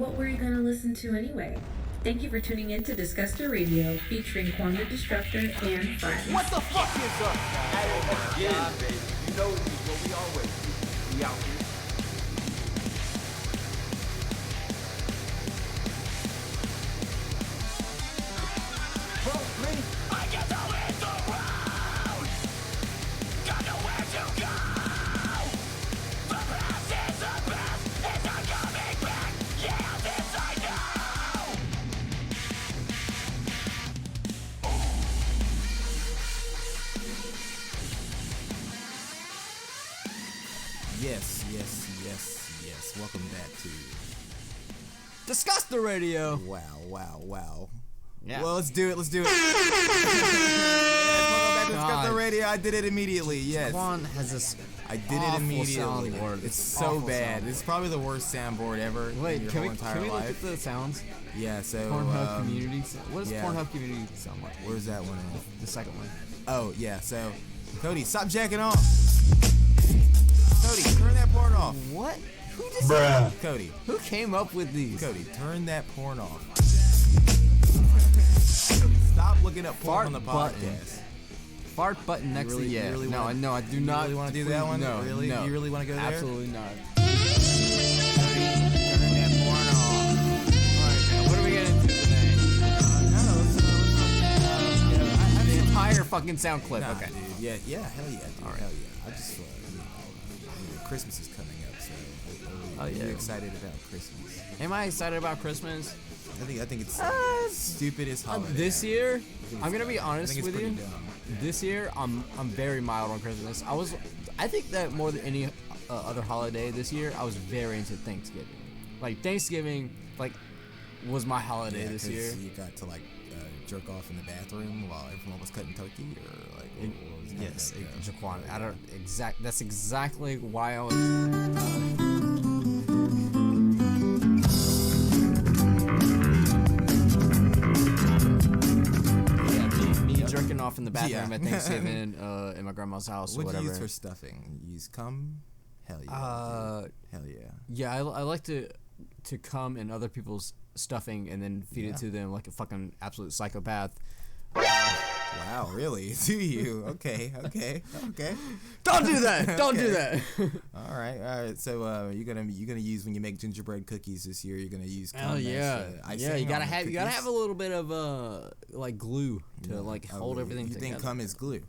what were you going to listen to anyway? Thank you for tuning in to Disgusta Radio, featuring Quan the Destructor and friends. What the fuck is up? Yeah, baby. You know this is what we always do. We out here. Follow me. I get to hit the road. Got nowhere to go. The past is the best. It's not coming back. Yeah, this I know. Yes. Welcome back to Disgusta Radio. Wow. Yeah. Well, let's do it. Welcome back to Disgusta Radio. I did it immediately. Yes. Quan has this. I did it immediately. Soundboard. It's so bad. It's probably the worst soundboard ever in Wait, your can whole we entire look life. at the sounds? Yeah. So Pornhub community. What does yeah. Pornhub community sound like? Where's that one at? The second one. Oh yeah. So Cody, stop jacking off. Cody, turn that porn off. What? Who just? Bruh. Cody, Who came up with these? Cody, turn that porn off. Cody, stop looking up porn Fart on the button. podcast. Fart button next really- to you yeah. really No, wanna- I do not. really wanna do that one? No, Really? No. You really wanna go there? Absolutely not. Cody, turn that porn off. Alright, now what are we getting into today? The entire fucking sound clip. Nah, Okay. dude. Yeah, hell yeah, dude. Hell yeah. I just, Christmas is coming up, so Oh, yeah. are you excited about Christmas? Am I excited about Christmas? I think it's stupidest holiday. This year, I'm gonna be honest it's with you. pretty dumb. This year, I'm very mild on Christmas. I think that more than any other holiday this year, I was very into Thanksgiving. Like Thanksgiving, was my holiday this 'cause year. you got to jerk off in the bathroom while everyone was cutting turkey, or what was that? Yes, Jaquan. That's exactly why I was. Me jerking off in the bathroom at Thanksgiving in my grandma's house or What do whatever. you use for stuffing? You use cum? Hell yeah. Hell yeah. Yeah, I like to come in other people's stuffing and then feed it to them like a fucking absolute psychopath. Wow, really? Do you? Okay. Don't do that. Don't do that. All right. So you're gonna use, when you make gingerbread cookies this year, you're gonna use cum Hell yeah. as, icing Yeah, you on gotta the have cookies? a little bit of glue to hold everything You together. think cum is glue?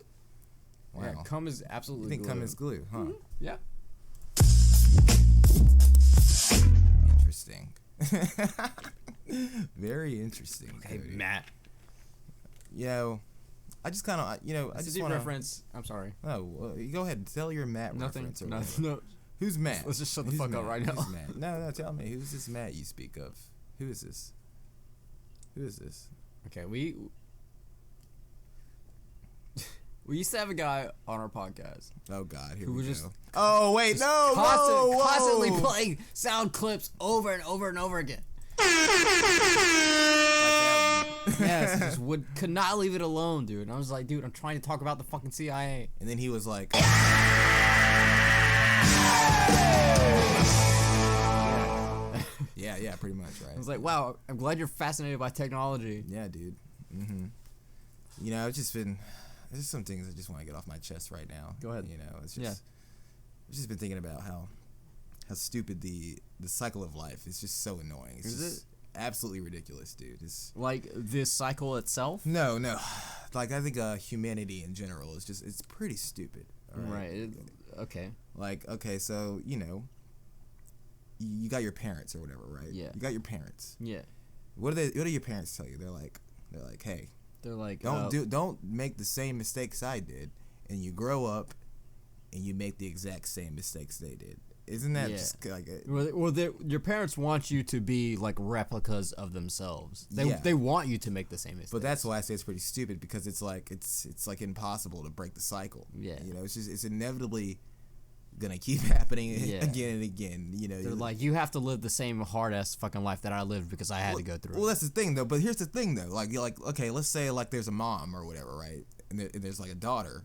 Wow. Yeah, cum is absolutely You think glue. cum is glue, huh? Yeah. Interesting. Very interesting. Hey, Cody. Matt. I just kind of, I That's just a deep want to. reference. I'm sorry. Oh, well, you go ahead and tell your Matt Nothing. reference. Or No, whatever. no. Who's Matt? Let's just shut the Who's fuck up Matt? right now. Who's Matt? No, tell me. Who's this Matt you speak of? Who is this? Okay, we used to have a guy on our podcast Oh God, here who we was go. just Oh wait, no, whoa. constantly playing sound clips over and over and over again. Yes, just could not leave it alone, dude. And I was like, dude, I'm trying to talk about the fucking CIA. And then he was like, yeah, pretty much, right? I was like, wow, I'm glad you're fascinated by technology. Yeah, dude. It's just there's some things I just want to get off my chest right now. Go ahead. It's just I've just been thinking about how stupid the cycle of life is. Just so annoying. It's Is just it? absolutely ridiculous, dude. It's Like this cycle itself. no. Like I think humanity in general is it's pretty stupid. All right. Okay. Like, okay, so you got your parents or whatever, right? Yeah. You got your parents. Yeah. What do your parents tell you? They're like, hey, They're like, don't make the same mistakes I did, and you grow up, and you make the exact same mistakes they did. Isn't that just like a... Well, your parents want you to be like replicas of themselves. They want you to make the same mistakes. But that's why I say it's pretty stupid, because it's like impossible to break the cycle. Yeah. It's inevitably gonna keep happening again and again. They're like, you have to live the same hard ass fucking life that I lived because I had to go through. Well, that's the thing though. But here's the thing though. Like okay, let's say like there's a mom or whatever, right? And there's like a daughter,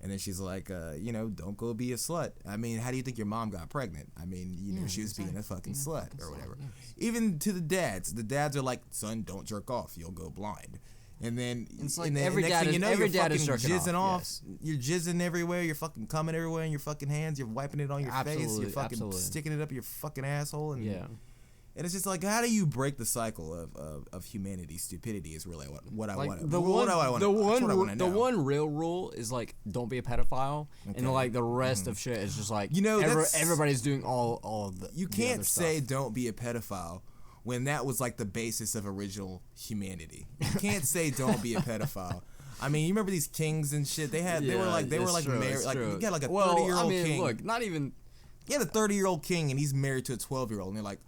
And then she's like, don't go be a slut. I mean, how do you think your mom got pregnant? I mean, she was being a fucking slut or whatever. Yes. Even to the dads are like, son, don't jerk off. You'll go blind. And then it's like and then, every dad, every dad is jerking jizzing off. Yes. You're jizzing everywhere. You're fucking coming everywhere in your fucking hands. You're wiping it on your face. You're fucking sticking it up your fucking asshole. And, and it's just like, how do you break the cycle of humanity? Stupidity is really what I want. The one real rule is like, don't be a pedophile, and like the rest of shit is just like, everybody's doing all of the. You can't say don't be a pedophile when that was like the basis of original humanity. You can't say don't be a pedophile. I mean, you remember these kings and shit? They were like married. Like you got like a 30-year-old king. Look, not even. You had a 30-year-old king and he's married to a 12-year-old, and they're like,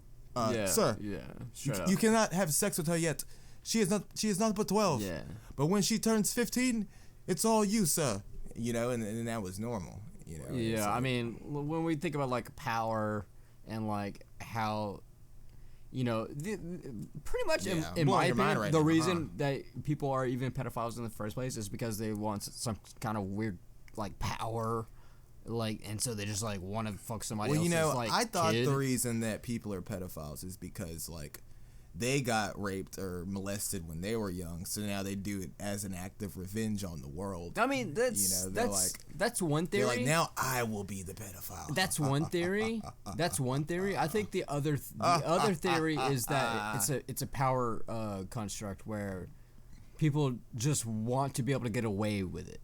sir, you cannot have sex with her yet. She is not but 12. Yeah. But when she turns 15, it's all you, sir. And that was normal. Yeah, I mean, when we think about like power and like how. Pretty much in my opinion, the reason that people are even pedophiles in the first place is because they want some kind of weird, like, power, like, and so they just, like, want to fuck somebody else's, like, I thought kid. The reason that people are pedophiles is because, like, they got raped or molested when they were young, so now they do it as an act of revenge on the world. I mean, that's one theory. They're like, now I will be the pedophile. That's one theory. That's one theory. I think the other theory is that it's a power construct where people just want to be able to get away with it.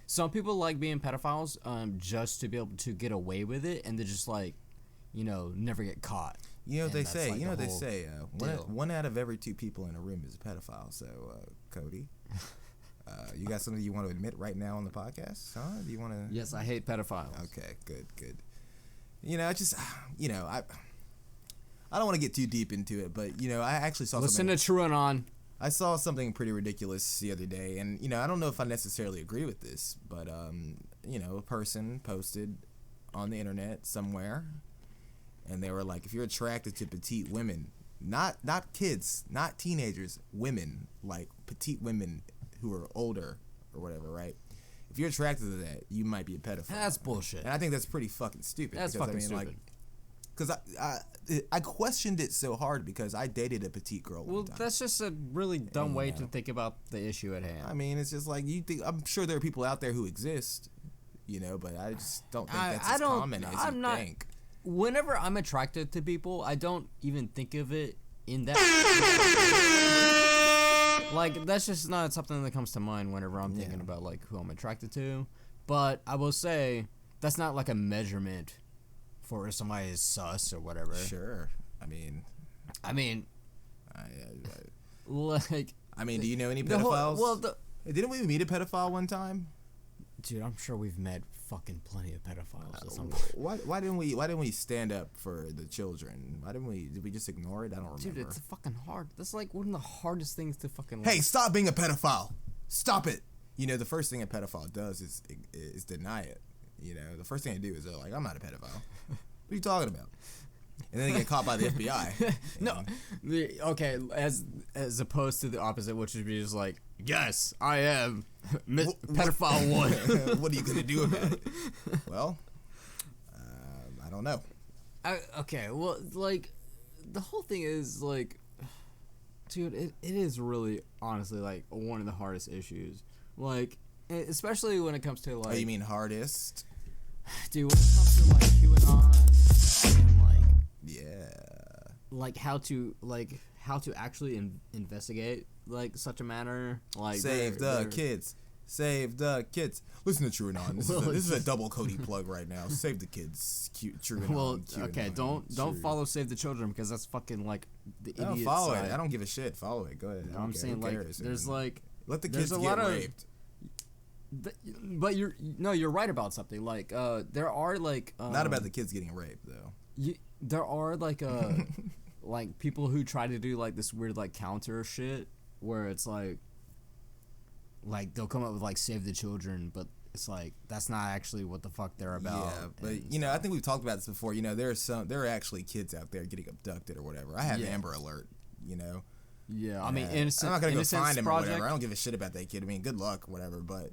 Some people like being pedophiles just to be able to get away with it, and they just like, never get caught. They say. One out of every 2 people in a room is a pedophile. So, Cody, you got something you want to admit right now on the podcast? Huh? Do you want to? Yes, I hate pedophiles. Okay, good. I just, I don't want to get too deep into it, but I actually saw. Listen to Qanon. I saw something pretty ridiculous the other day, and I don't know if I necessarily agree with this, but a person posted on the internet somewhere. And they were like, if you're attracted to petite women, not kids, not teenagers, women, like petite women who are older or whatever, right? If you're attracted to that, you might be a pedophile. That's bullshit. And I think that's pretty fucking stupid. That's fucking stupid. Because I questioned it so hard because I dated a petite girl one time. That's just a really dumb way to think about the issue at hand. I mean, it's just like, I'm sure there are people out there who exist, but I just don't think that's as common as you think. Whenever I'm attracted to people, I don't even think of it in that. Like, that's just not something that comes to mind whenever I'm thinking about, like, who I'm attracted to. But I will say, that's not, like, a measurement for if somebody is sus or whatever. Sure. I mean, do you know any pedophiles? Didn't we meet a pedophile one time? Dude, I'm sure we've met fucking plenty of pedophiles at some point. Why didn't we stand up for the children? Did we just ignore it? I don't remember. Dude, it's fucking hard. That's like one of the hardest things to fucking Hey, stop being a pedophile. Stop it. The first thing a pedophile does is deny it. The first thing they do is they're like, I'm not a pedophile. What are you talking about? And then they get caught by the FBI. No. Okay, as opposed to the opposite, which would be just like, yes, I am pedophile one. What are you going to do about it? Well, I don't know. Okay, well, like, the whole thing is, like, dude, it is really, honestly, like, one of the hardest issues. Like, especially when it comes to, like... Oh, you mean hardest? Dude, when it comes to, like, QAnon and, like... Yeah. Like, how to actually investigate, like, such a matter. Like, Save the kids. Save the kids. Listen to Qanon. This is a double Cody plug right now. Save the kids. Qanon. Well, okay, don't follow Save the Children because that's fucking like the idiot. No, follow it. I don't give a shit. Follow it. Go ahead. I'm saying like there's like let the kids get raped. But you're right about something. Like there are like not about the kids getting raped though. There are like like people who try to do like this weird like counter shit where it's like they'll come up with like Save the Children, but it's like that's not actually what the fuck they're about. Yeah, but I think we've talked about this before. There are actually kids out there getting abducted or whatever. I have Amber Alert. Yeah, I mean, innocent. I'm not gonna go Innocence find him Project. or whatever. I don't give a shit about that kid. I mean, good luck, whatever. But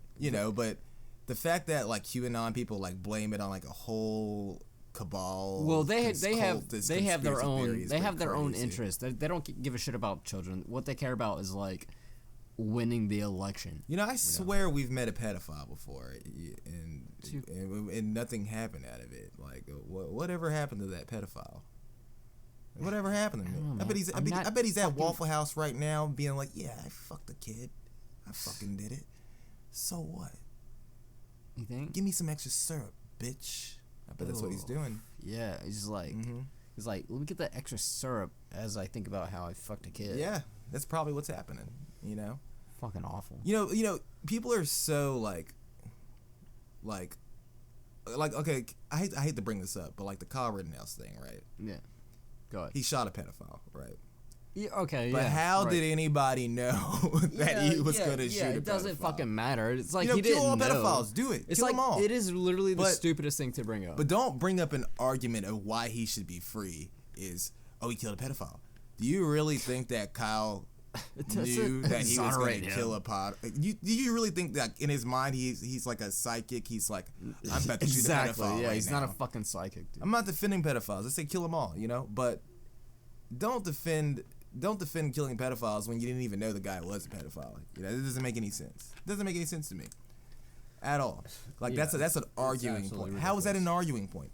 but the fact that like QAnon people like blame it on like a whole cabal. Well, they have conspiracy their own theories, they have pretty their own crazy. interests. They don't give a shit about children. What they care about is like winning the election. I swear we've met a pedophile before, and nothing happened out of it. Like, whatever happened to that pedophile? Whatever happened to him? I bet he's at Waffle House right now, being like, "Yeah, I fucked a kid. I fucking did it. So what? You think? Give me some extra syrup, bitch." I bet that's what he's doing. Yeah, he's like, let me get that extra syrup as I think about how I fucked a kid. Yeah, that's probably what's happening. Fucking awful. People are so like okay, I hate to bring this up, but like the Kyle Rittenhouse thing, right? Yeah. Go ahead. He shot a pedophile, right? Yeah, okay, But how did anybody know that he was going to shoot a pedophile? It doesn't fucking matter. It's like kill he didn't all know. pedophiles. Do it. It's Kill like them all. it is literally the stupidest thing to bring up. But don't bring up an argument of why he should be free. He killed a pedophile. Do you really think that Kyle knew that he was going to kill a pedophile? Do you really think that in his mind he's like a psychic? He's like, I'm about to shoot a pedophile. Yeah, he's now. not a fucking psychic, dude. I'm not defending pedophiles. I say kill them all, but don't defend killing pedophiles when you didn't even know the guy was a pedophile. It doesn't make any sense. It doesn't make any sense to me at all. Like that's an arguing point. Ridiculous. How is that an arguing point?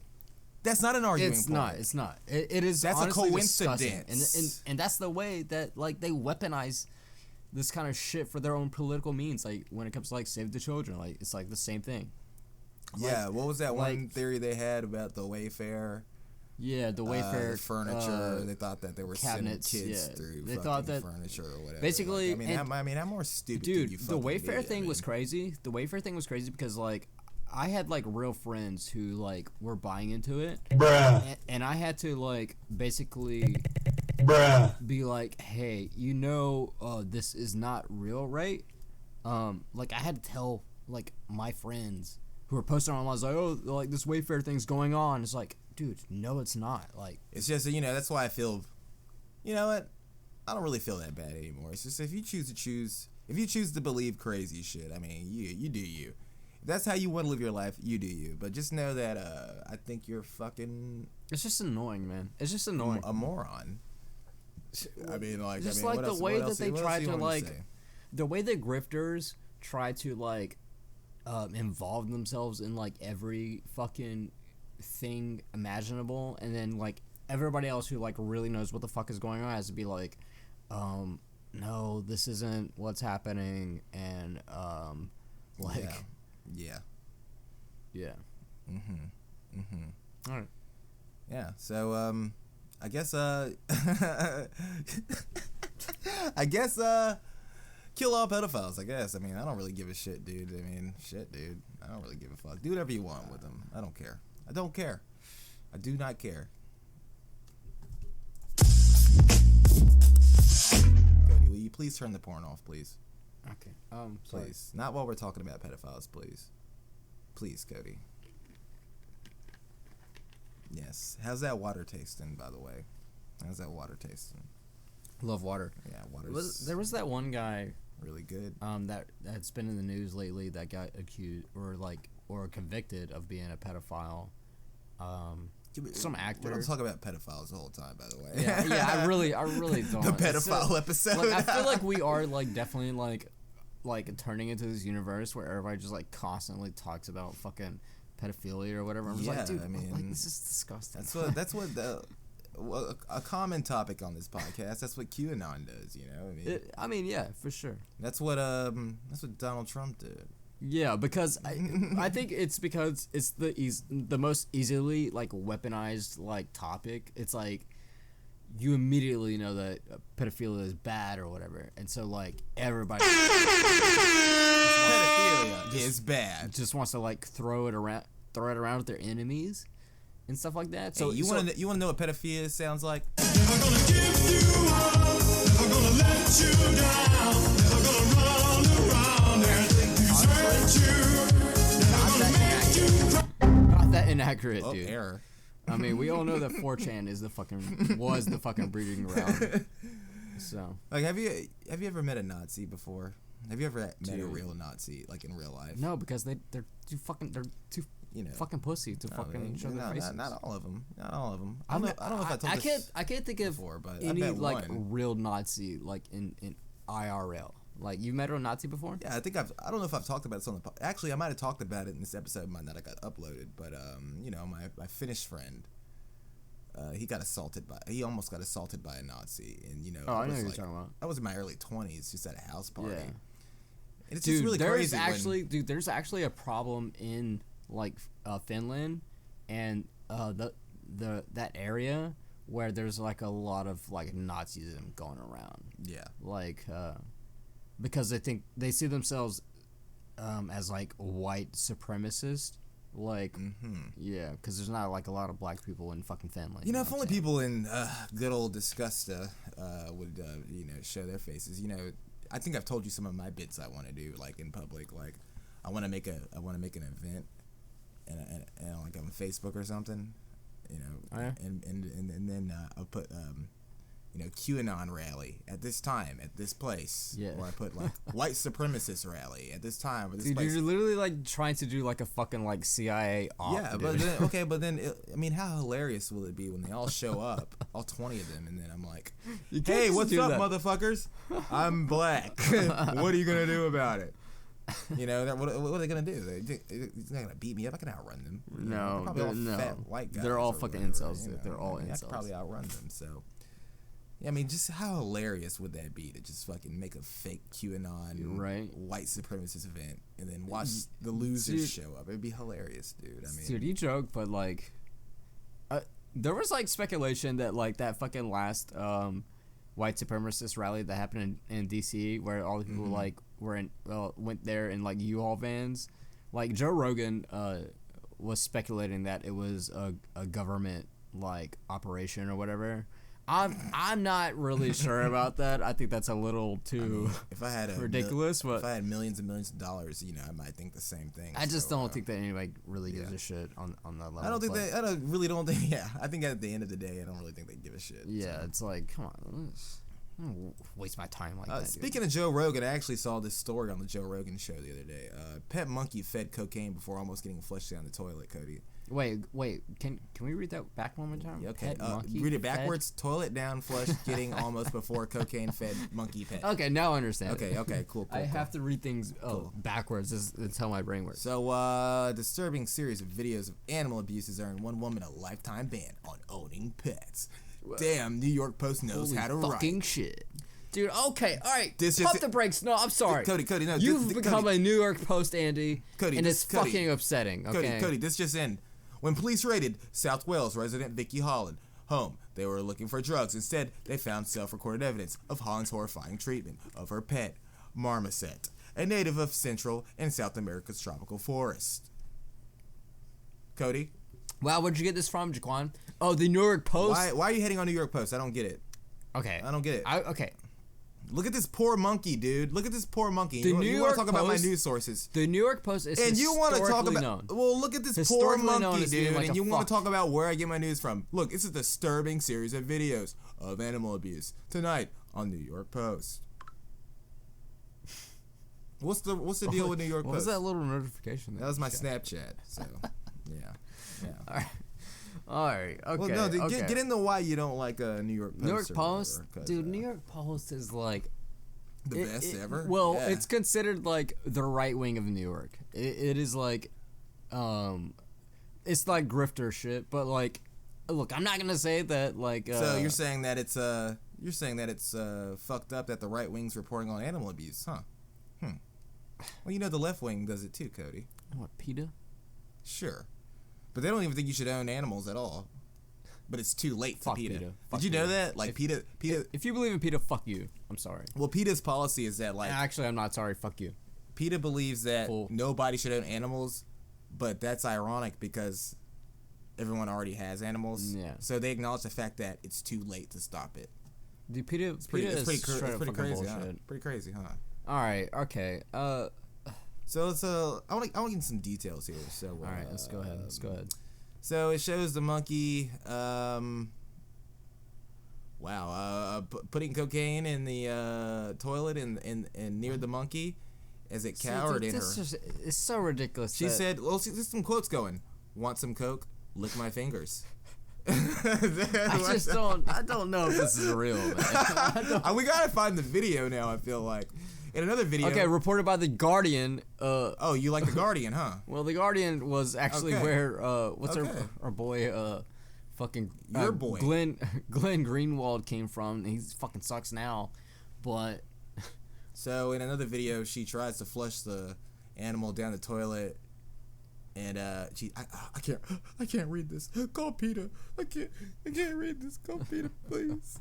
That's not an arguing point. It's not. It is. That's a coincidence. Disgusting. And that's the way that like they weaponize this kind of shit for their own political means. Like when it comes to like save the children, like it's like the same thing. Yeah. What was that one theory they had about the Wayfair? Yeah, the Wayfair the furniture. They thought that they were cabinets, sending kids yeah. through They fucking thought that furniture or whatever. basically, I'm more stupid. Dude, you the fucking Wayfair idiot. thing was crazy. The Wayfair thing was crazy because like I had like real friends who like were buying into it, Bruh. and I had to like basically be like, hey, this is not real, right? Like I had to tell like my friends who were posting online, I was like, oh, like this Wayfair thing's going on. It's like, dude, no, it's not. Like, it's just that's why I feel, you know what? I don't really feel that bad anymore. It's just if you choose to believe crazy shit, I mean, you do you. If that's how you want to live your life, you do you. But just know that I think you're fucking. It's just annoying, man. It's just annoying. A moron. I mean, like, just what like else, the way what that else, they what try else do you to want like, say? the way that grifters try to like, involve themselves in like every fucking thing imaginable, and then like everybody else who like really knows what the fuck is going on has to be like, no, this isn't what's happening, and like, yeah. All right. Yeah. So I guess kill all pedophiles, I guess. I mean, I don't really give a shit, dude. I mean, shit, dude. I don't really give a fuck. Do whatever you want with them. I don't care. I don't care. I do not care. Cody, will you please turn the porn off, please? Okay. Please. Not while we're talking about pedophiles, please. Please, Cody. Yes. How's that water tasting, by the way? How's that water tasting? Love water. Yeah, water's There was that one guy really good. that's been in the news lately that got accused or convicted of being a pedophile. Some actor. We don't talk about pedophiles the whole time, by the way. Yeah, I really don't. The pedophile episode. Like, I feel like we are like definitely like turning into this universe where everybody just like constantly talks about fucking pedophilia or whatever. I'm just like, dude, I mean, like, this is disgusting. That's what a common topic on this podcast. That's what QAnon does. I mean, yeah, for sure. That's what Donald Trump did. Yeah, because I think it's because it's the most easily like weaponized like topic. It's like you immediately know that pedophilia is bad or whatever, and so like everybody Pedophilia is bad. just wants to like throw it around with their enemies and stuff like that. So Hey, you want to know what pedophilia sounds like? Never gonna give you up, never gonna let you down, never gonna run around and desert you, never gonna make you cry. not that inaccurate, Oh, dude. error. I mean, we all know that 4chan was the fucking breeding ground. So Like, have you ever met a Nazi before? Have you ever met a Dude. real Nazi, like in real life? no, because they're too You know, fucking pussy to fucking show their faces. not all of them. Not all of them. I don't know if I told I this can't think of before, but any I bet like one. real Nazi like in IRL. Like you met a Nazi before? Yeah, I think I don't know if I've talked about this on the actually I might have talked about it in this episode might not have got uploaded, but you know, my Finnish friend, he almost got assaulted by a Nazi, and you know, Oh, I know was who you're like, talking about. I was in my early 20s, just at a house party. Yeah. And it's Dude, just really crazy. there's actually a problem in like Finland and that area where there's like a lot of like Nazism going around. Yeah. Like because they see themselves as like white supremacist. Like yeah, because there's not like a lot of black people in fucking Finland. You know, if what only I'm saying? people in good old Disgusta would you know, show their faces. You know, I think I've told you some of my bits I want to do, like in public. Like, I want to make an event, and like on Facebook or something. You know, Oh, yeah? and then I'll put you know, QAnon rally at this time at this place. Yeah. Or I put like white supremacist rally at this time or this Dude, place. you're literally like trying to do like a fucking like CIA op. Yeah, dude. but then I mean, how hilarious will it be when they all show up, all 20 of them, and then I'm like, You can't "Hey, just what's do up, that. motherfuckers? I'm black. What are you gonna do about it? You know, what are they gonna do? He's not gonna beat me up. I can outrun them. You know, No, they're probably they're- all no. fat white guys. They're all or fucking whatever, incels, you dude. know. They're all I mean, I could incels. probably outrun them. So, yeah, I mean, just how hilarious would that be to just fucking make a fake QAnon Right. white supremacist event and then watch the losers Dude. show up? It'd be hilarious, dude. I mean, Dude, you joke, but like, there was like speculation that like that fucking last white supremacist rally that happened in DC, where all the people like went there in like U-Haul vans. Like Joe Rogan was speculating that it was a government like operation or whatever. I'm not really sure about that. I think that's a little too if I had ridiculous, if but I had millions and millions of dollars, you know, I might think the same thing. I just So, don't think that anybody really gives a shit on that level. I don't think but- I don't think. Yeah, I think at the end of the day, I don't really think they give a shit. Yeah, so. it's like, come on, I don't waste my time like that. Dude. Speaking of Joe Rogan, I actually saw this story on the Joe Rogan show the other day. Pet monkey fed cocaine before almost getting flushed down the toilet. Cody. Wait, can we read that back one more time? Yeah, okay. Pet monkey Read it fed? backwards. Toilet down, flushed, getting almost before cocaine fed monkey pet. Okay, now I understand. Okay, cool. I have to read things backwards. That's how my brain works. So, a disturbing series of videos of animal abuse has earned one woman a lifetime ban on owning pets. Damn, New York Post knows Holy how to fucking write. shit. Dude, okay, all right. This Pump just- the brakes. No, I'm sorry. Cody, no. You've this- become Cody, a New York Post Andy, Cody, and this- it's Cody. fucking upsetting. Okay, Cody, this just in. When police raided South Wales resident Vicky Holland home, they were looking for drugs. Instead, they found self-recorded evidence of Holland's horrifying treatment of her pet, Marmoset, a native of Central and South America's tropical forest. Cody, Wow, where'd you get this from, Jaquan? Oh, the New York Post. why are you hating on New York Post? I don't get it. Okay, I don't get it. Okay. Look at this poor monkey, dude. Look at this poor monkey. The you New want York to talk about my Post- news sources. The New York Post is And you want to talk historically about known. well, look at this poor Historically known monkey, as being dude, like and a you want to fuck. talk about where I get my news from. Look, it's a disturbing series of videos of animal abuse tonight on New York Post. What's the deal with New York What Post? was that little notification? That was my Okay. Snapchat. So, yeah. All right. Okay. Well, no, dude, okay. get into why you don't like New York Post. New York or Post, whatever, 'cause, dude. New York Post is like the best ever. Well, Yeah. it's considered like the right wing of New York. It is like, it's like grifter shit. But like, look, I'm not gonna say that like. So you're saying that it's fucked up that the right wing's reporting on animal abuse, huh? Well, you know the left wing does it too, Cody. what PETA? Sure, but they don't even think you should own animals at all. But it's too late for Fuck PETA. PETA. Did Fuck you know PETA. that? Like PETA. If you believe in PETA, fuck you. I'm sorry. Well, PETA's policy is that like Actually, I'm not sorry. Fuck you. PETA believes that Cool. nobody should own animals, but that's ironic because everyone already has animals. Yeah. So they acknowledge the fact that it's too late to stop it. Dude, PETA, It's pretty is straight up fucking crazy, huh? bullshit. Pretty crazy, huh? All right. Okay. So it's I want to get some details here. So All right. Let's go ahead. Let's go ahead. So it shows the monkey. Wow. putting cocaine in the toilet and near the monkey as it cowered in her. It's so ridiculous. She said, well, there's some quotes going. Want some coke? Lick my fingers. I don't know if this is real, man. We gotta find the video now, I feel like. In another video. Okay, reported by The Guardian. Oh, you like The Guardian, huh? Well, The Guardian was actually where, what's our boy, fucking. Your boy. Glenn Greenwald came from. He fucking sucks now. But. So, in another video, she tries to flush the animal down the toilet. And I can't read this. Call Peter. I can't read this. Call Peter, please.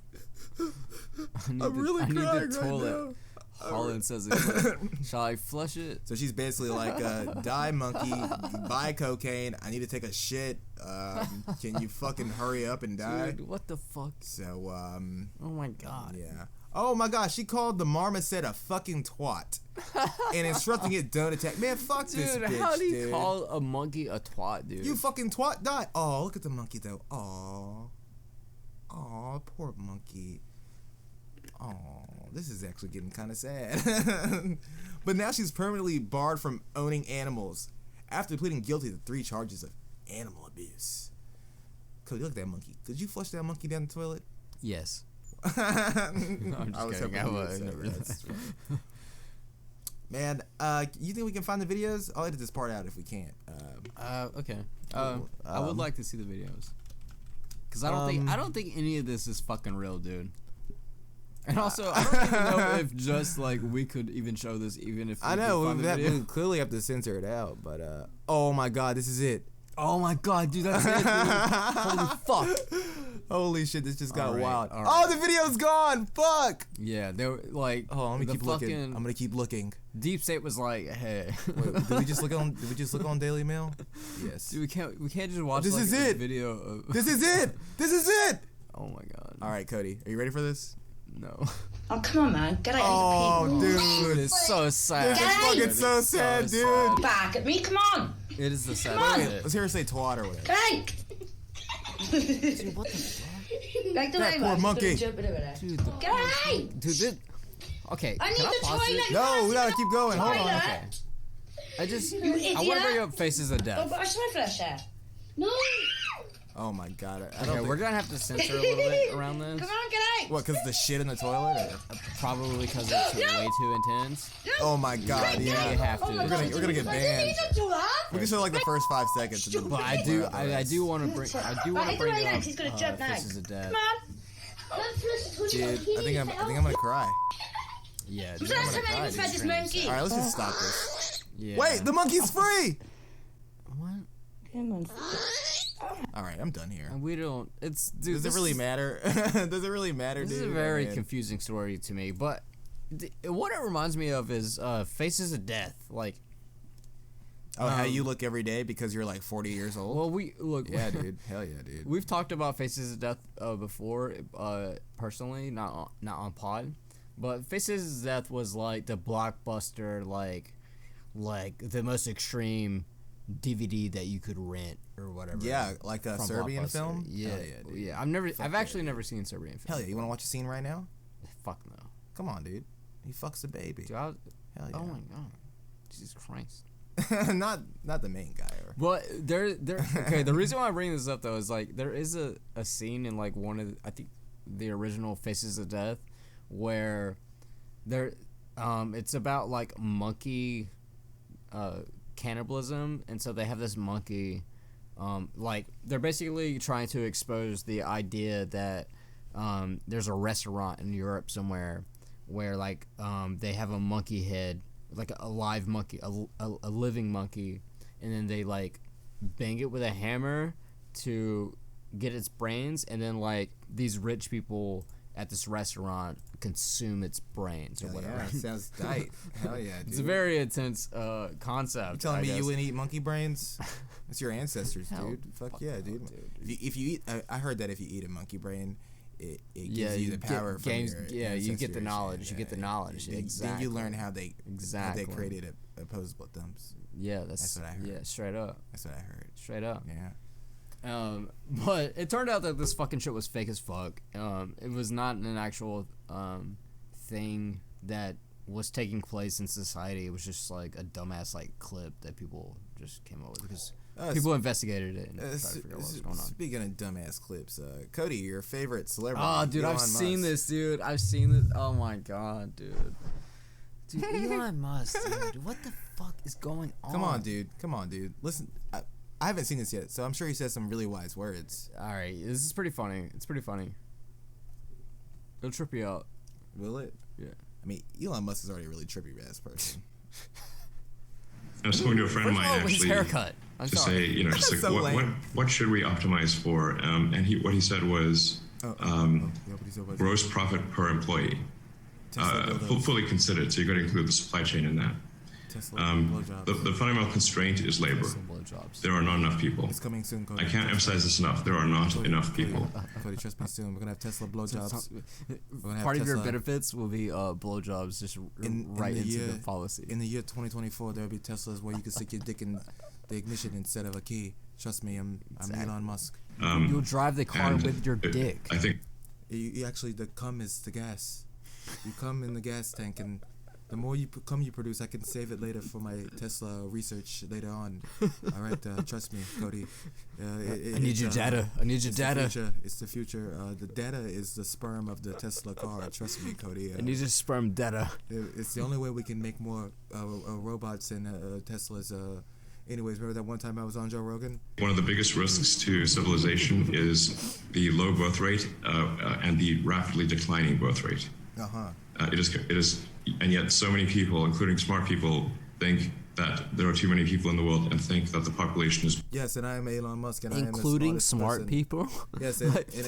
I'm really crying right now. Holland says it. Shall I flush it? So she's basically like, die monkey, buy cocaine. I need to take a shit. Can you fucking hurry up and die? Dude, what the fuck? So oh my god. Yeah. Oh my gosh, she called the marmoset a fucking twat and instructing it don't attack. Man, fuck this bitch, dude. How do you call a monkey a twat, dude? You fucking twat, die. Oh, look at the monkey though. Oh, poor monkey. Oh, this is actually getting kind of sad. But now she's permanently barred from owning animals after pleading guilty to 3 charges of animal abuse. Cody, look at that monkey. Did you flush that monkey down the toilet? Yes. No, I'm just kidding. I was. Man, you think we can find the videos? I'll edit this part out if we can't. Okay. I would like to see the videos. Cause I don't think any of this is fucking real, dude. And also, I don't even know if just like we could even show this, even if I know we clearly have to censor it out. But oh my god, this is it. Oh my god, dude, that's it, dude. Holy fuck. Holy shit, this just got wild. Right. Oh, the video's gone. Fuck. Yeah, they were like. Oh, I'm gonna keep looking. I'm gonna keep looking. Deep State was like, hey. Wait, did we just look on Daily Mail? Yes. Dude, we can't just watch. This like, is a it. Video of. This is it. This is it. Oh my god. All right, Cody, are you ready for this? No. Oh, come on, man. Get out of of the pig. Dude, it's so sad. It's so sad, dude. Back at me, come on. It is the sad. Come on. Let's hear her say twat or whatever. Get out. Dude, what the fuck? Like the That way, poor man. monkey. Dude, get out. Dude, this. Okay. I need can the pause it? toilet. No, we gotta keep going. Hold on. Toilet. Okay. I just. You I want to idiot. bring up Faces of Oh, Death. but I saw flusher. No. Oh my god. I Okay, don't think, we're gonna have to censor a little bit around this. Come on, get out. what, because the shit in the toilet? Or? Probably because it's way too intense. Oh my god, You yeah. have to. Oh my We're gonna get God, banned. you don't do that. We can show like the first 5 seconds. And then But I do want to bring. I do want to bring Right, up he's gonna jump now. Faces of Death. Come on. Dude, I think I'm gonna cry. Yeah. I'm dude, trying to tell you about this monkey. Alright, let's just stop this. yeah. Wait, the monkey's free! What? Come on. Alright, I'm done here. And we don't. It's dude. Does it really matter? Does it really matter, This dude? is a very Man. confusing story to me, but what it reminds me of is Faces of Death. Like, Oh, how you look every day because you're like 40 years old? well, we look. Yeah, dude. Hell yeah, dude. We've talked about Faces of Death before, personally, not on pod, but Faces of Death was like the blockbuster, like the most extreme DVD that you could rent or whatever. Yeah, like a from Serbian Blockbuster. film? Yeah, Hell yeah, dude. yeah. I've actually never seen Serbian film. Hell yeah, you wanna watch a scene right now? Fuck no. Come on, dude. He fucks a baby. Dude, Hell yeah. oh my god, Jesus Christ. not the main guy. Or... But there. Okay, the reason why I bring this up though is like there is a scene in like one of I think the original Faces of Death where it's about like monkey cannibalism, and so they have this monkey like they're basically trying to expose the idea that there's a restaurant in Europe somewhere where like they have a monkey head, like a live monkey, a living monkey, and then they like bang it with a hammer to get its brains, and then like these rich people at this restaurant consume its brains or whatever. Yeah, sounds tight. Hell yeah, dude. It's a very intense concept. You telling I me guess. you wouldn't eat monkey brains? It's your ancestors, Hell, dude. Fuck yeah, no, dude. dude. If you eat, I heard that if you eat a monkey brain, it Yeah, gives you the power. From games. your Yeah, you get the ancestry and knowledge. shit. You get the Yeah, knowledge. Then Exactly. you learn how they Exactly. created opposable thumbs. Yeah, that's what I heard. Yeah, straight up. That's what I heard. Straight up. Yeah. But it turned out that this fucking shit was fake as fuck. It was not an actual thing that was taking place in society. It was just like a dumbass like clip that people just came up with because people investigated it and tried to figure out what was going on. Speaking of dumbass clips, Cody, your favorite celebrity. Oh, dude, Elon I've seen Musk. this, dude. I've seen this. Oh my god, dude. Dude, Elon Musk, dude. What the fuck is going on? Come on, dude. Listen, I haven't seen this yet, so I'm sure he says some really wise words. All right, this is pretty funny. It's pretty funny. It'll trip you out. Will it? Yeah. I mean, Elon Musk is already a really trippy ass person. I was talking to a friend of First mine of all, his actually haircut. I'm to sorry. say, you know, just like So lame. what should we optimize for? And what he said was Yeah, what he said was gross profit per employee, Tesla dildos. fully considered. So you've got to include the supply chain in that. Tesla blowjobs. The fundamental constraint is labor. Tesla blowjobs. There are not enough people. It's coming soon, Cody. I can't emphasize this enough. There are not enough people. Cody, trust me soon. We're gonna have Tesla blowjobs. gonna have Part of your Tesla- benefits will be blowjobs, just right into the policy. In the year 2024, there'll be Teslas where you can stick your dick in the ignition instead of a key. Trust me, I'm Elon Musk. You'll drive the car And with your dick. I think You actually, the cum is the gas. You cum in the gas tank, and the more cum you produce, I can save it later for my Tesla research later on. All right, trust me, Cody. I need your data. I need your data. It's the future. The data is the sperm of the Tesla car. Trust me, Cody. I need your sperm data. It's the only way we can make more robots and Teslas. Anyways, remember that one time I was on Joe Rogan? one of the biggest risks to civilization is the low birth rate and the rapidly declining birth rate. It is, and yet so many people, including smart people, think that there are too many people in the world and think that the population is. Yes, and I am Elon Musk, and I am the Including smartest smart person. people? Yes,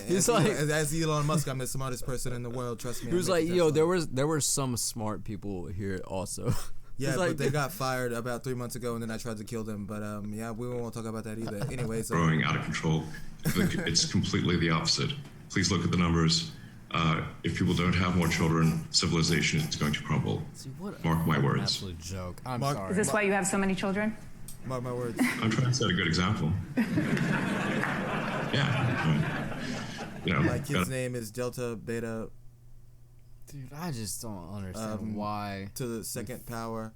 He's like- as Elon Musk, I'm the smartest person in the world. Trust me. He was I like, make yo, Tesla. there were some smart people here also. Yeah, He's but like, they got fired about 3 months ago, and then I tried to kill them. But yeah, we won't talk about that either. Anyways, growing out of control. It's completely the opposite. Please look at the numbers. If people don't have more children, civilization is going to crumble. See, what Mark my an words. absolute joke. I'm Mark- sorry. Is this why you have so many children? mark my words. I'm trying to set a good example. Yeah. You know, My kid's gotta- name is Delta Beta Dude, I just don't understand why. to the second power.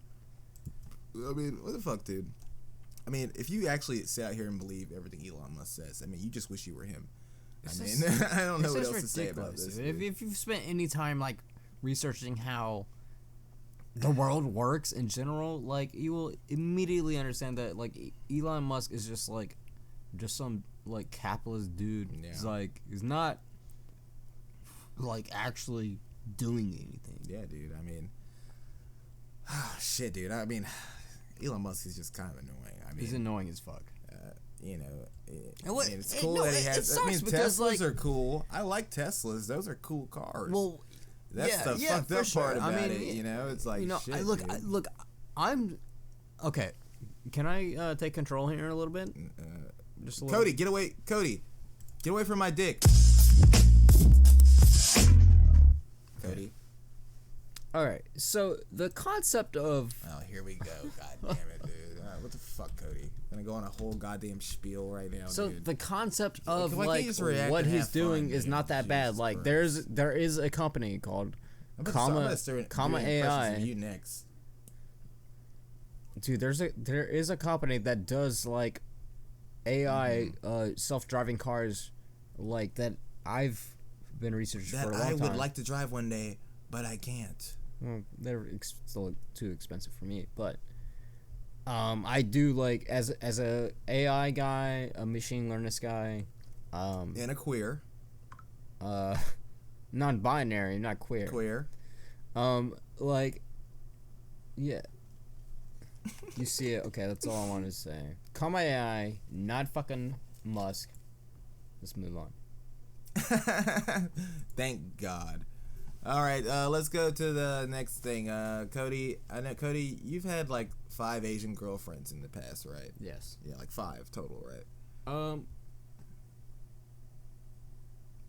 I mean, what the fuck, dude? I mean, if you actually sit out here and believe everything Elon Musk says, I mean, you just wish you were him. I mean, I don't know It's what just else to say about ridiculous, this. dude. dude. If you've spent any time like researching how the world works in general, like you will immediately understand that like Elon Musk is just some like capitalist dude. Yeah. He's not like actually doing anything. Yeah, dude. I mean, shit, dude. I mean, Elon Musk is just kind of annoying. I mean, He's annoying as fuck. you know, And what- I mean, it's it- cool no, that he it has. I sucks mean, because, Teslas like- are cool. I like Teslas. Those are cool cars. Well, that's yeah, the yeah, fucked for up sure. part about I mean, it. You know, it's like, you know, shit, dude. I'm okay. Can I take control here a little bit? Just a little. Cody, get away! Cody, get away from my dick. Cody. All right. So the concept of Oh, here we go. God damn it, dude. What the fuck, Cody? I'm gonna go on a whole goddamn spiel right now, the dude. concept of why can't you like just react what and he's have doing fun, is dude? not that bad. Jesus Like Christ. there is a company called I'm comma gonna start comma doing impressions AI. of you next. Dude, there is a company that does like AI self-driving cars like that I've been researching That for a long I time. would like to drive one day, but I can't. Well, they're still too expensive for me, but I do like as a AI guy, a machine learning guy, And a queer. non-binary, not queer. Queer. Like, yeah. You see it? Okay, that's all I wanted to say. Call my AI, not fucking Musk. Let's move on. Thank God. All right, let's go to the next thing. Cody, I know Cody, you've had like 5 Asian girlfriends in the past, right? Yes. Yeah, like 5 total, right?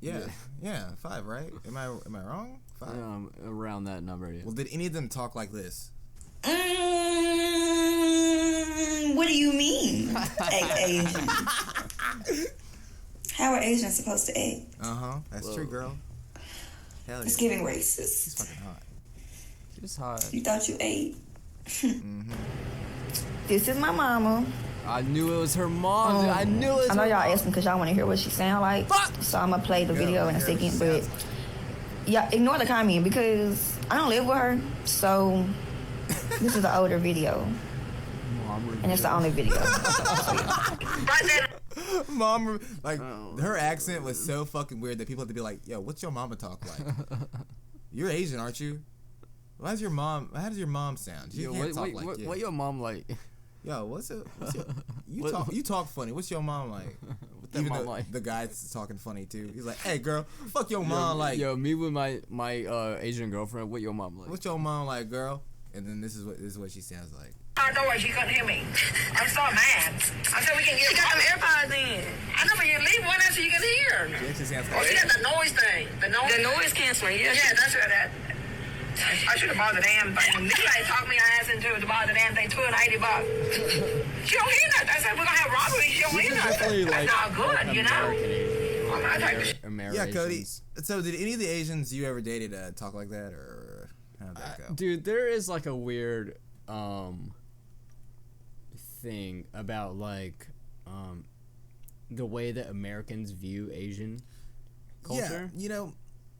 Yeah, 5, right? Am I wrong? 5. Around that number. Yeah. Well, did any of them talk like this? What do you mean? Asian. How are Asians supposed to act? That's true, girl. Hell yeah. It's giving racist. She's fucking hot. She's hot. You thought you ate. This is my mama. I knew it was her mom. Dude. I knew it was I know her y'all mom. asking because y'all want to hear what she sound like. So I'm going to play the video in a second. But yeah, ignore the comment because I don't live with her. So this is an older video. And it's the only video. Mom, like, her accent was so fucking weird that people had to be like, yo, what's your mama talk like? You're Asian, aren't you? How does your mom sound? She can't talk like you. What your mom like? Yo, what's your you talk funny. What's your mom like? What that Even mom though like? the guy's talking funny too. He's like, hey girl, fuck your mom like. Yo, me with my Asian girlfriend. What your mom like? What's your mom like, girl? And then this is what she sounds like. I know why she couldn't hear me. I'm so mad. I said we can get. She got them AirPods in. I know, but you leave one out so you can hear. She actually sounds Oh, she got the noise thing. The noise canceling. Yeah, that's what that. I should have bought the damn thing. You guys talked me ass into it to buy the damn thing, $280. She don't hear nothing. I said we're gonna have robbery. She don't hear nothing. That's not good, you know. I'm not taking the Yeah, Cody. So did any of the Asians you ever dated talk like that, or how'd that go? Dude, there is like a weird thing about like the way that Americans view Asian culture. Yeah, you know,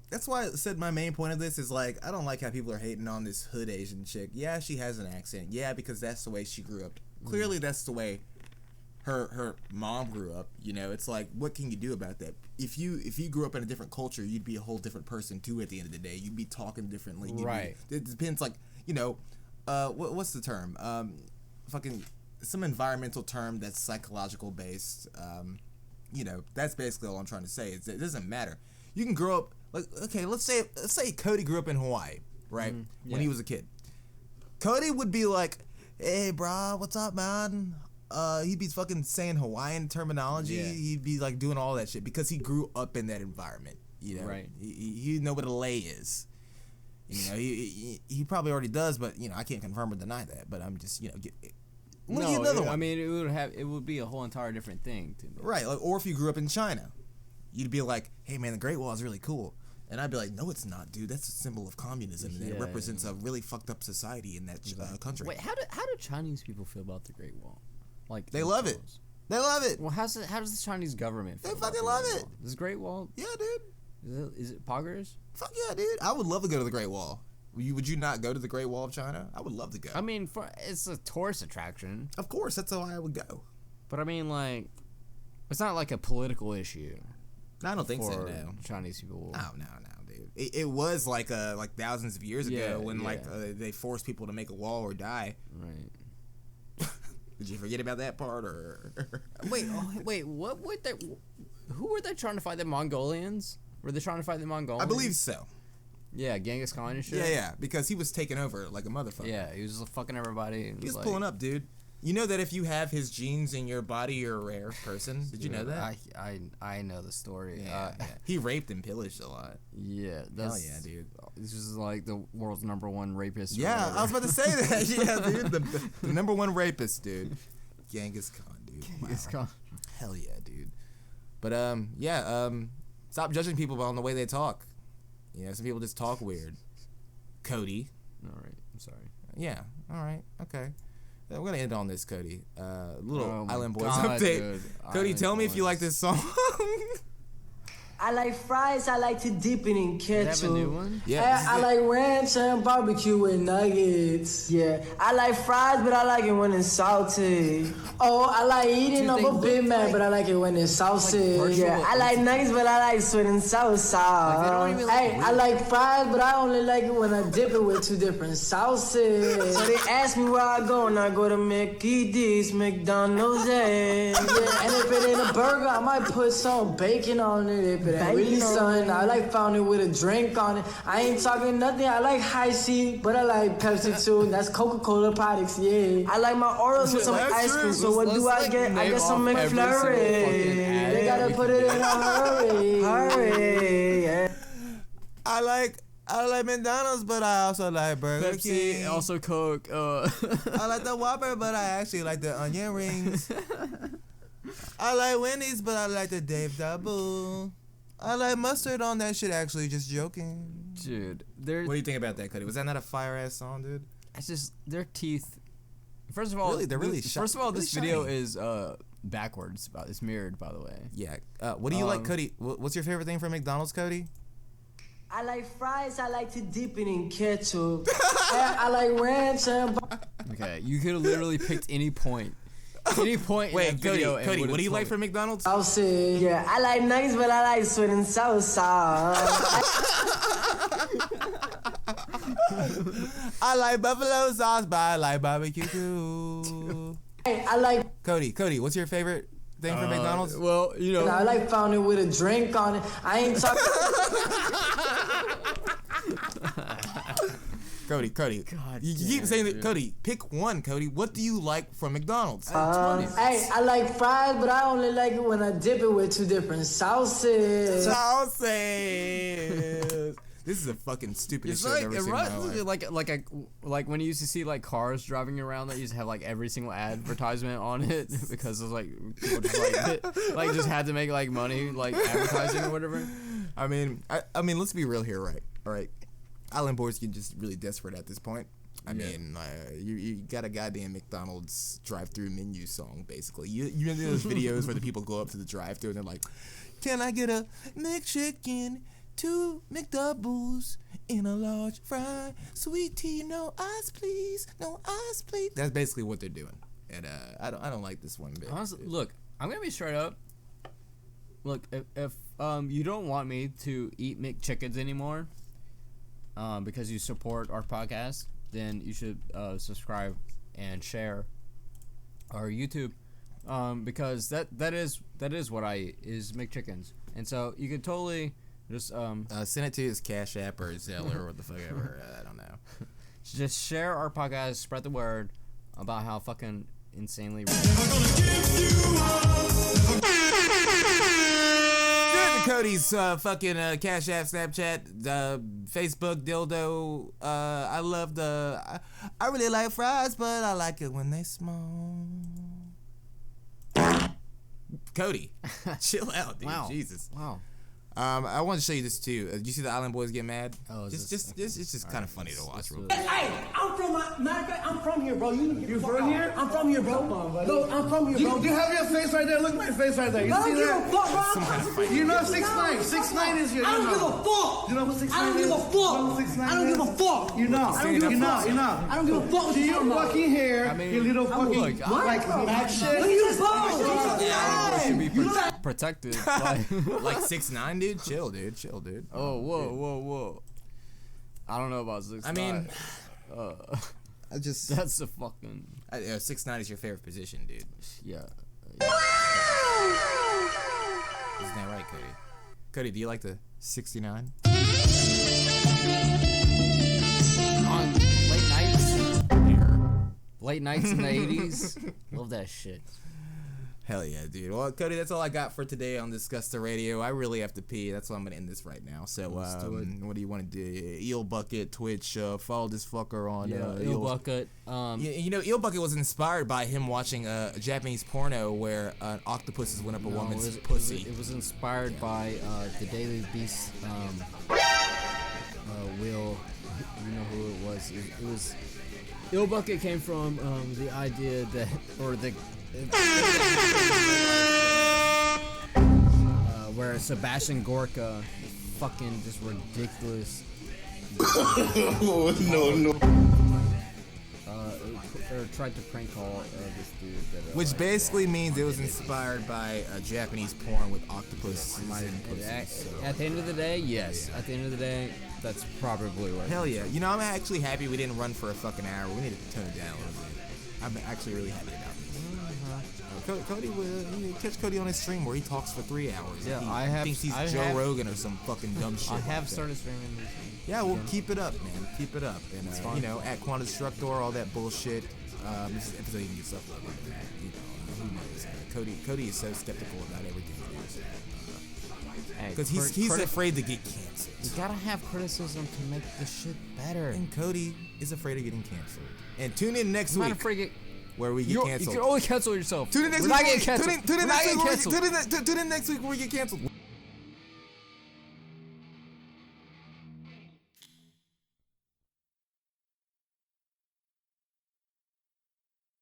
that's why I said my main point of this is like I don't like how people are hating on this hood Asian chick. Yeah, she has an accent. Yeah, because that's the way she grew up. Clearly, that's the way her mom grew up. You know, it's like what can you do about that? If you grew up in a different culture, you'd be a whole different person too. At the end of the day, you'd be talking differently. Right. It depends. Like you know, what's the term? Fucking some environmental term that's psychological based. You know, that's basically all I'm trying to say. It doesn't matter. You can grow up like okay. Let's say Cody grew up in Hawaii, right? When he was a kid, Cody would be like, "Hey, bro, what's up, man?" He'd be fucking saying Hawaiian terminology. Yeah. He'd be like doing all that shit because he grew up in that environment. You know, Right. He know what a lei is. You know, he probably already does, but you know, I can't confirm or deny that. But I'm just get another one. I mean, it would be a whole entire different thing to me. Right, like, or if you grew up in China, you'd be like, "Hey, man, the Great Wall is really cool," and I'd be like, "No, it's not, dude. That's a symbol of communism, and it represents a really fucked up society in that country." Wait, how do Chinese people feel about the Great Wall? Like They love it. They love it. Well, how does the Chinese government feel They about fucking the love Great it. Wall? This Great Wall, Yeah, dude. is it poggers? Fuck yeah, dude. I would love to go to the Great Wall. Would you not go to the Great Wall of China? I would love to go. I mean, it's a tourist attraction. Of course, that's why I would go. But I mean, like, it's not like a political issue. I don't think so. for No. Chinese people. No, dude. It was like thousands of years ago when they forced people to make a wall or die. Right. Did you forget about that part or? Wait. What would they? Who were they trying to fight? The Mongolians? Were they trying to fight the Mongolians? I believe so. Yeah, Genghis Khan and shit. Yeah, because he was taking over like a motherfucker. Yeah, he was just fucking everybody. And He was like, pulling up, dude. You know that if you have his genes in your body, you're a rare person. Did you know that? I know the story. Yeah. He raped and pillaged a lot. Yeah. Hell yeah, dude. This is like the world's #1 rapist. or Yeah, whatever. I was about to say that. Yeah, dude. The #1 rapist, dude. Genghis Khan, dude. Genghis Khan. Hell yeah, dude. But stop judging people on the way they talk. You know, some people just talk weird. Cody. All right, I'm sorry. Yeah. All right. Okay. We're gonna end on this, Cody. Little Oh my Island Boys God, update. dude. Cody, Island tell me if you Boys. like this song. I like fries, I like to dip it in They have a new ketchup. one? Yeah. I like ranch and barbecue with nuggets. Yeah, I like fries, but I like it when it's salty. Oh, I like eating Do up they a Big look Mac, like- but I like it when it's sausage. virtual Yeah, I like nuggets, but I like sweet and sour sauce. they don't even Hey, look I like fries, but I only like it when I dip it with 2 different sauces. So they ask me where I go, and I go to Mickey D's, McDonald's, yeah. And if it ain't a burger, I might put some bacon on it. If it ain't really something, I like found it with a drink on it. I ain't talking nothing. I like high C, but I like Pepsi too. That's Coca-Cola products, yeah. I like my Oreos with some That's ice cream. true. So what do I get? I get some McFlurry. They gotta put it in a hurry. Hurry, yeah. I like McDonald's, but I also like Burger Pepsi, King. also Coke. I like the Whopper, but I actually like the onion rings. I like Wendy's, but I like the Dave Double. I like mustard on that shit, actually, just joking. Dude, What do you think about that, Cody? Was that not a fire-ass song, dude? it's just their teeth. First of all, Really? They're really first of all, really this video shiny. is backwards. It's mirrored, by the way. Yeah. What do you like, Cody? What's your favorite thing from McDonald's, Cody? I like fries, I like to dip it in ketchup. I like ranch and... Okay, you could have literally picked any point. Any point Wait, in that Cody, video. and what would've do you like told from McDonald's? I'll say, yeah, I like nuggets, but I like sweet and sour sauce. I like buffalo sauce, but I like barbecue too. Hey, I like... Cody, what's your favorite thing from McDonald's? Well, you know. I like found it with a drink on it. I ain't talking... Cody, you keep saying that. Cody, pick one. Cody, what do you like from McDonald's? Hey, I like fries, but I only like it when I dip it with 2 different sauces. Sauces. This is a fucking stupid It's shit like I've ever seen in my life. like when you used to see like cars driving around that used to have like every single advertisement on it because it was like people just like just had to make like money like advertising or whatever. I mean, let's be real here, right? All right, Island Boys get just really desperate at this point. I mean, you got a goddamn McDonald's drive-through menu song, basically. You know those videos where the people go up to the drive-through and they're like, "Can I get a McChicken, 2 McDoubles, in a large fry, sweet tea, no ice please, no ice please." That's basically what they're doing, and I don't like this one bit. Honestly, look, I'm gonna be straight up. Look, if you don't want me to eat McChickens anymore, because you support our podcast, then you should subscribe and share our YouTube, because that is what I eat is McChickens, and so you could totally just send it to his Cash App or Zelle or what the fuck ever. I don't know. Just share our podcast, spread the word about how fucking insanely. Cody's fucking Cash App, Snapchat, Facebook, dildo. I love I really like fries, but I like it when they small. Cody, chill out, dude. Wow. Jesus. Wow. I wanted to show you this too. Did you see the Island Boys get mad? Oh, it's just kind of funny to watch. Real Hey, I'm from I'm from here, bro. You from here? I'm from here, bro. No, I'm from here, bro. You have your face right there. Look at my face right there. You see that? Some kind of fight. You know 6'9". 6'9" is your. I don't give a fuck. You know what 6'9" is? I don't give a fuck. You know what 6'9" I don't give a fuck. You know. I don't give a fuck. You know. I don't give a fuck what Do you're your talking about. fucking hair. I mean, your little fucking look, like black shit. Look at your balls. Should be protected. Like 6'9", dude. Chill, dude. Oh, whoa. I don't know about 6'9". I mean, I just that's a fucking 6'9" is your favorite position, dude. yeah. Isn't that right, Cody? Cody, do you like the 69? On late nights in the 80s. Love that shit. Hell yeah, dude. Well, Cody, that's all I got for today on Disgusta Radio. I really have to pee. That's why I'm going to end this right now. So, what do you want to do? Eel Bucket, Twitch, follow this fucker on... Eel Bucket. You know, Eel Bucket was inspired by him watching a Japanese porno where octopuses went up a woman's pussy. It was inspired by the Daily Beast Will. You know who it was. It was... Eel Bucket came from the idea that... or the... where Sebastian Gorka fucking just ridiculous No. or tried to prank call this dude that, Which basically means it was inspired by Japanese porn with octopus. at the end of the day, yes. At the end of the day, that's probably what. Hell yeah. You know, I'm actually happy we didn't run for a fucking hour. We need to tone it down a little bit. I'm actually really happy about this. Cody, you catch Cody on his stream where he talks for 3 hours. Yeah, he thinks he's Joe Rogan or some fucking dumb shit. I have started streaming. Yeah, well, keep it up, man. Keep it up. And, you know, at Quantum Destructor, all that bullshit. This episode even gets uploaded. You know, who knows? Cody is so skeptical about everything he does. Because he's afraid to get canceled. You gotta have criticism to make the shit better. And Cody is afraid of getting canceled. And tune in next week. where we get canceled. You can only cancel yourself. Tune in next We're week. not getting canceled. Tune in We're not getting canceled. Tune in next week where we get canceled.